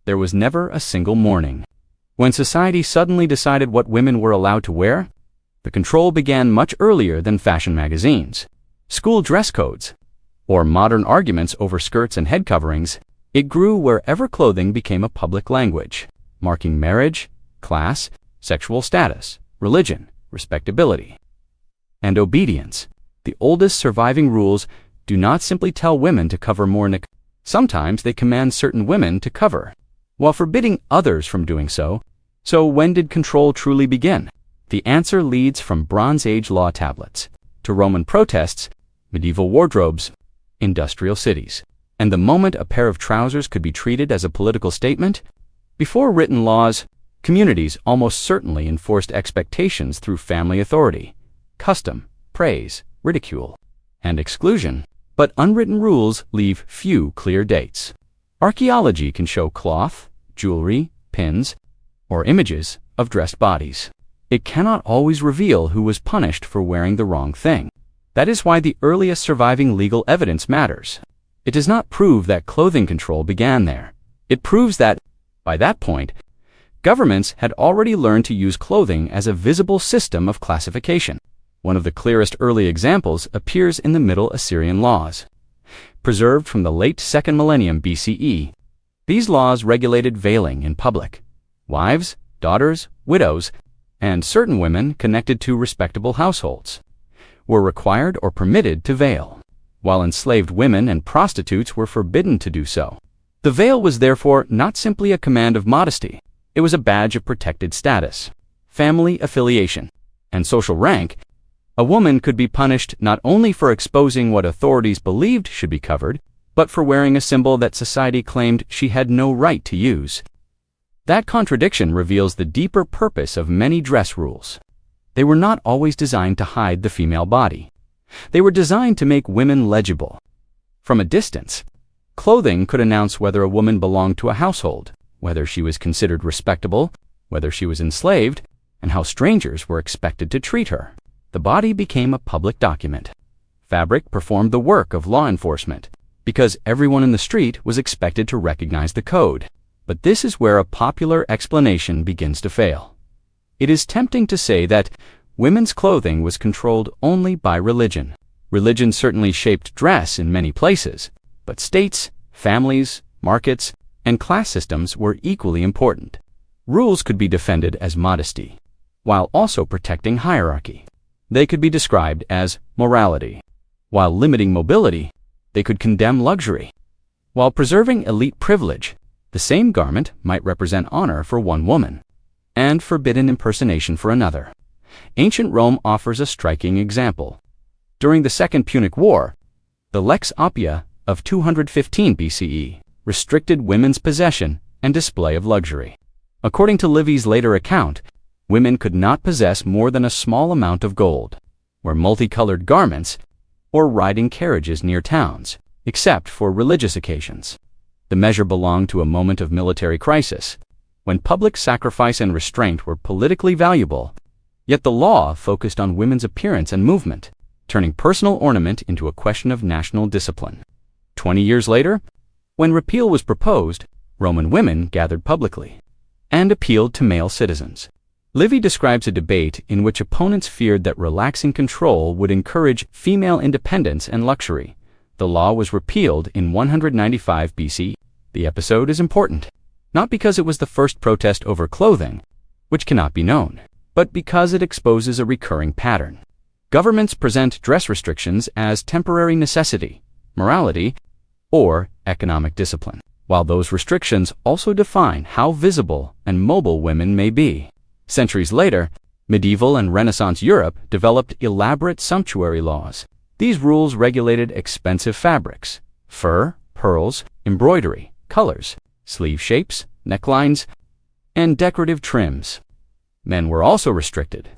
there was never a single morning when society suddenly decided what women were allowed to wear. The control began much earlier than fashion magazines, school dress codes, or modern arguments over skirts and head coverings. It grew wherever clothing became a public language, marking marriage, class, sexual status, religion, respectability, and obedience. The oldest surviving rules do not simply tell women to cover more. Sometimes they command certain women to cover, while forbidding others from doing so. So when did control truly begin? The answer leads from Bronze Age law tablets to Roman protests, medieval wardrobes, industrial cities, and the moment a pair of trousers could be treated as a political statement. Before written laws, communities almost certainly enforced expectations through family authority, custom, praise, ridicule, and exclusion. But unwritten rules leave few clear dates. Archaeology can show cloth, jewelry, pins, or images of dressed bodies. It cannot always reveal who was punished for wearing the wrong thing. That is why the earliest surviving legal evidence matters. It does not prove that clothing control began there. It proves that, by that point, governments had already learned to use clothing as a visible system of classification. One of the clearest early examples appears in the Middle Assyrian Laws, preserved from the late 2nd millennium BCE. These laws regulated veiling in public. Wives, daughters, widows, and certain women connected to respectable households were required or permitted to veil, while enslaved women and prostitutes were forbidden to do so. The veil was therefore not simply a command of modesty. It was a badge of protected status, family affiliation, and social rank. A woman could be punished not only for exposing what authorities believed should be covered, but for wearing a symbol that society claimed she had no right to use. That contradiction reveals the deeper purpose of many dress rules. They were not always designed to hide the female body. They were designed to make women legible. From a distance, clothing could announce whether a woman belonged to a household, whether she was considered respectable, whether she was enslaved, and how strangers were expected to treat her. The body became a public document. Fabric performed the work of law enforcement, because everyone in the street was expected to recognize the code. But this is where a popular explanation begins to fail. It is tempting to say that women's clothing was controlled only by religion. Religion certainly shaped dress in many places, but states, families, markets, and class systems were equally important. Rules could be defended as modesty, while also protecting hierarchy. They could be described as morality. While limiting mobility, they could condemn luxury. While preserving elite privilege, the same garment might represent honor for one woman, and forbidden impersonation for another. Ancient Rome offers a striking example. During the Second Punic War, the Lex Appia of 215 BCE restricted women's possession and display of luxury. According to Livy's later account, women could not possess more than a small amount of gold, wear multicolored garments, or ride in carriages near towns, except for religious occasions. The measure belonged to a moment of military crisis, when public sacrifice and restraint were politically valuable. Yet the law focused on women's appearance and movement, turning personal ornament into a question of national discipline. 20 years later, when repeal was proposed, Roman women gathered publicly and appealed to male citizens. Livy describes a debate in which opponents feared that relaxing control would encourage female independence and luxury. The law was repealed in 195 BC. The episode is important, not because it was the first protest over clothing, which cannot be known, but because it exposes a recurring pattern. Governments present dress restrictions as temporary necessity, morality, or economic discipline, while those restrictions also define how visible and mobile women may be. Centuries later, medieval and Renaissance Europe developed elaborate sumptuary laws. These rules regulated expensive fabrics, fur, pearls, embroidery, colors, sleeve shapes, necklines, and decorative trims. Men were also restricted,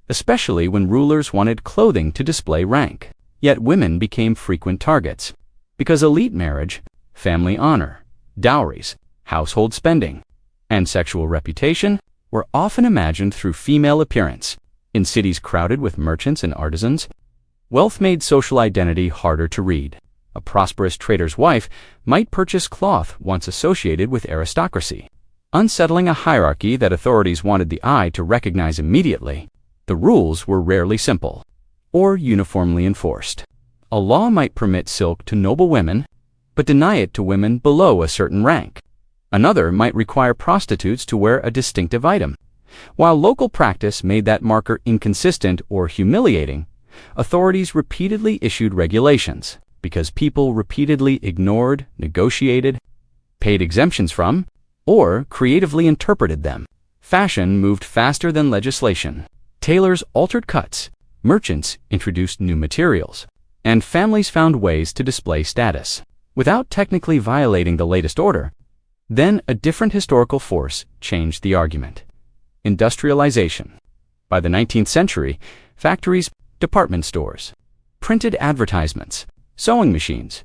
especially when rulers wanted clothing to display rank. Yet women became frequent targets, because elite marriage, family honor, dowries, household spending, and sexual reputation were often imagined through female appearance. In cities crowded with merchants and artisans, wealth made social identity harder to read. A prosperous trader's wife might purchase cloth once associated with aristocracy, unsettling a hierarchy that authorities wanted the eye to recognize immediately. The rules were rarely simple or uniformly enforced. A law might permit silk to noble women, but deny it to women below a certain rank. Another might require prostitutes to wear a distinctive item. While local practice made that marker inconsistent or humiliating, authorities repeatedly issued regulations because people repeatedly ignored, negotiated, paid exemptions from, or creatively interpreted them. Fashion moved faster than legislation. Tailors altered cuts, merchants introduced new materials, and families found ways to display status without technically violating the latest order. Then a different historical force changed the argument: industrialization. By the 19th century, factories, department stores, printed advertisements, sewing machines,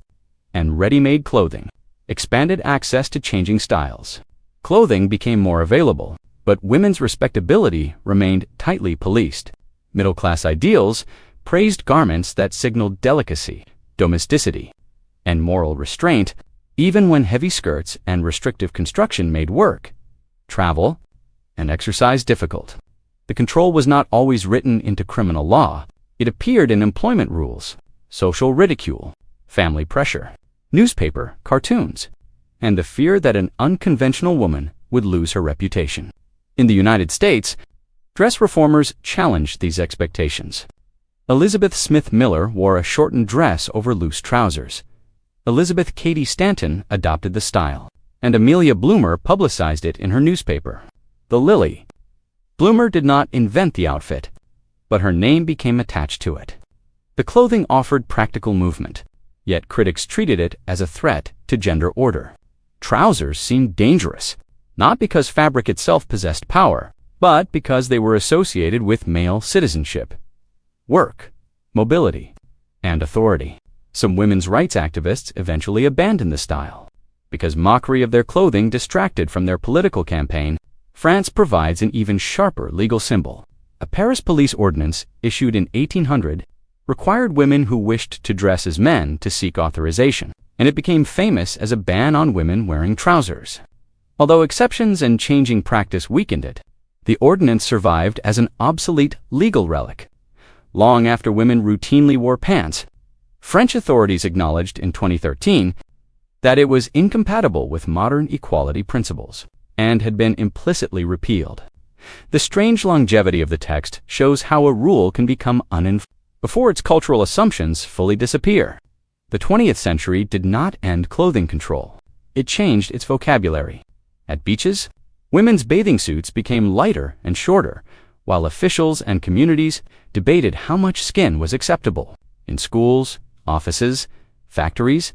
and ready-made clothing expanded access to changing styles. Clothing became more available, but women's respectability remained tightly policed. Middle-class ideals praised garments that signaled delicacy, domesticity, and moral restraint, even when heavy skirts and restrictive construction made work, travel, and exercise difficult. The control was not always written into criminal law. It appeared in employment rules, social ridicule, family pressure, newspaper, cartoons, and the fear that an unconventional woman would lose her reputation. In the United States, dress reformers challenged these expectations. Elizabeth Smith Miller wore a shortened dress over loose trousers. Elizabeth Cady Stanton adopted the style, and Amelia Bloomer publicized it in her newspaper, The Lily. Bloomer did not invent the outfit, but her name became attached to it. The clothing offered practical movement, yet critics treated it as a threat to gender order. Trousers seemed dangerous, not because fabric itself possessed power, but because they were associated with male citizenship, work, mobility, and authority. Some women's rights activists eventually abandoned the style. Because mockery of their clothing distracted from their political campaign, France provides an even sharper legal symbol. A Paris police ordinance issued in 1800 required women who wished to dress as men to seek authorization, and it became famous as a ban on women wearing trousers. Although exceptions and changing practice weakened it, the ordinance survived as an obsolete legal relic. Long after women routinely wore pants, French authorities acknowledged in 2013 that it was incompatible with modern equality principles and had been implicitly repealed. The strange longevity of the text shows how a rule can become unenforceable before its cultural assumptions fully disappear. The 20th century did not end clothing control. It changed its vocabulary. At beaches, women's bathing suits became lighter and shorter, while officials and communities debated how much skin was acceptable. In schools, offices, factories,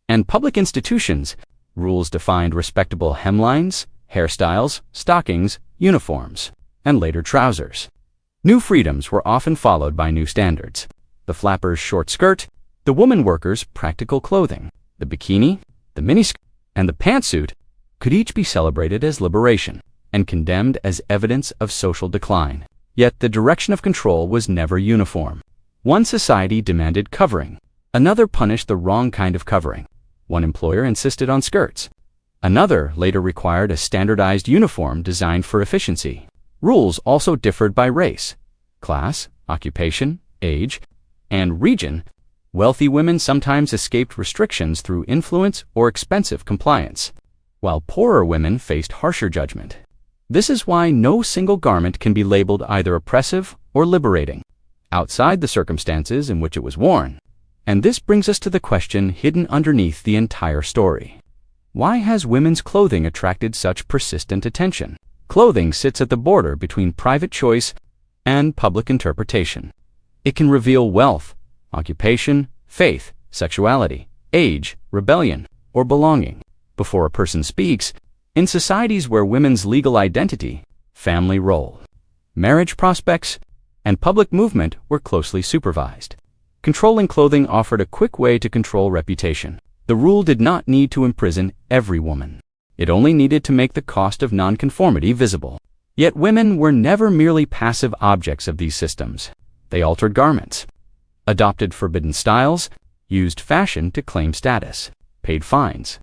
and public institutions, rules defined respectable hemlines, hairstyles, stockings, uniforms, and later trousers. New freedoms were often followed by new standards. The flapper's short skirt, the woman worker's practical clothing, the bikini, the miniskirt, and the pantsuit could each be celebrated as liberation and condemned as evidence of social decline. Yet the direction of control was never uniform. One society demanded covering. Another punished the wrong kind of covering. One employer insisted on skirts. Another later required a standardized uniform designed for efficiency. Rules also differed by race, class, occupation, age, and region. Wealthy women sometimes escaped restrictions through influence or expensive compliance, while poorer women faced harsher judgment. This is why no single garment can be labeled either oppressive or liberating, outside the circumstances in which it was worn. And this brings us to the question hidden underneath the entire story. Why has women's clothing attracted such persistent attention? Clothing sits at the border between private choice and public interpretation. It can reveal wealth, occupation, faith, sexuality, age, rebellion, or belonging. Before a person speaks, in societies where women's legal identity, family role, marriage prospects, and public movement were closely supervised, controlling clothing offered a quick way to control reputation. The rule did not need to imprison every woman. It only needed to make the cost of nonconformity visible. Yet women were never merely passive objects of these systems. They altered garments, adopted forbidden styles, used fashion to claim status, paid fines,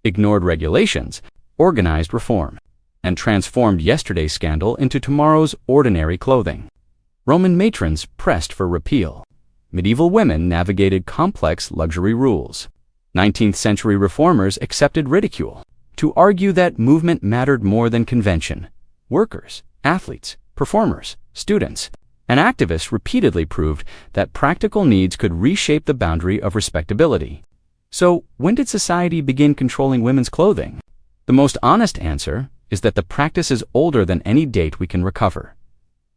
ignored regulations, organized reform, and transformed yesterday's scandal into tomorrow's ordinary clothing. Roman matrons pressed for repeal. Medieval women navigated complex luxury rules. 19th-century reformers accepted ridicule to argue that movement mattered more than convention. Workers, athletes, performers, students, and activists repeatedly proved that practical needs could reshape the boundary of respectability. So, when did society begin controlling women's clothing? The most honest answer is that the practice is older than any date we can recover.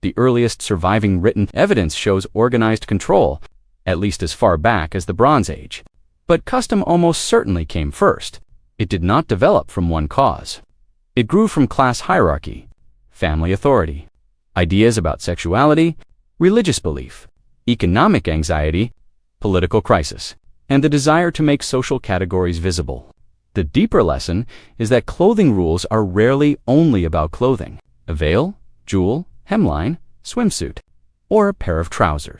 The earliest surviving written evidence shows organized control, at least as far back as the Bronze Age. But custom almost certainly came first. It did not develop from one cause. It grew from class hierarchy, family authority, ideas about sexuality, religious belief, economic anxiety, political crisis, and the desire to make social categories visible. The deeper lesson is that clothing rules are rarely only about clothing: a veil, jewel, hemline, swimsuit, or a pair of trousers.